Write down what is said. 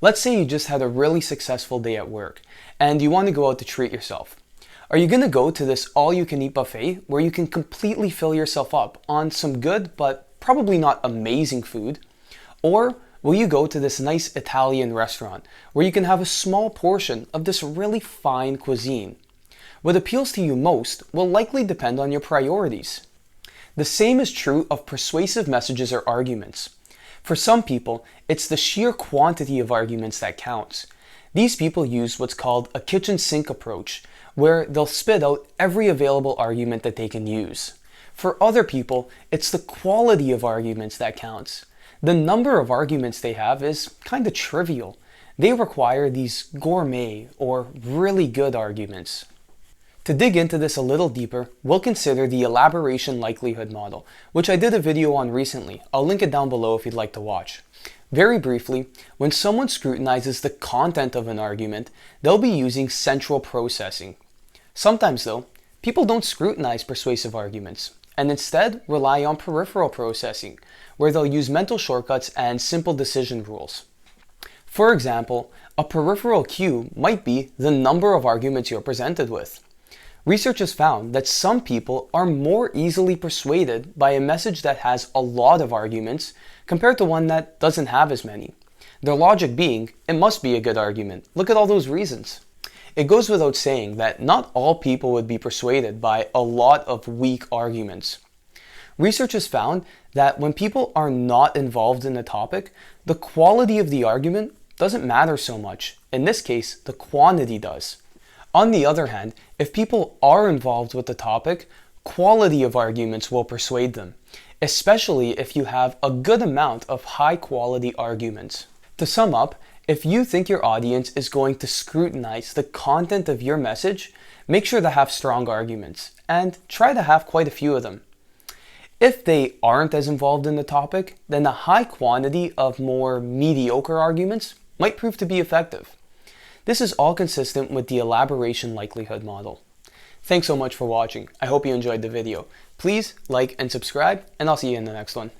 Let's say you just had a really successful day at work and you want to go out to treat yourself. Are you going to go to this all-you-can-eat buffet where you can completely fill yourself up on some good but probably not amazing food? Or will you go to this nice Italian restaurant where you can have a small portion of this really fine cuisine? What appeals to you most will likely depend on your priorities. The same is true of persuasive messages or arguments. For some people, it's the sheer quantity of arguments that counts. These people use what's called a kitchen sink approach, where they'll spit out every available argument that they can use. For other people, it's the quality of arguments that counts. The number of arguments they have is kind of trivial. They require these gourmet or really good arguments. To dig into this a little deeper, we'll consider the Elaboration Likelihood Model, which I did a video on recently. I'll link it down below if you'd like to watch. Very briefly, when someone scrutinizes the content of an argument, they'll be using central processing. Sometimes though, people don't scrutinize persuasive arguments, and instead rely on peripheral processing, where they'll use mental shortcuts and simple decision rules. For example, a peripheral cue might be the number of arguments you're presented with. Research has found that some people are more easily persuaded by a message that has a lot of arguments compared to one that doesn't have as many. Their logic being, it must be a good argument. Look at all those reasons. It goes without saying that not all people would be persuaded by a lot of weak arguments. Research has found that when people are not involved in the topic, the quality of the argument doesn't matter so much. In this case, the quantity does. On the other hand, if people are involved with the topic, quality of arguments will persuade them, especially if you have a good amount of high-quality arguments. To sum up, if you think your audience is going to scrutinize the content of your message, make sure to have strong arguments, and try to have quite a few of them. If they aren't as involved in the topic, then a high quantity of more mediocre arguments might prove to be effective. This is all consistent with the Elaboration Likelihood Model. Thanks so much for watching. I hope you enjoyed the video. Please like and subscribe, and I'll see you in the next one.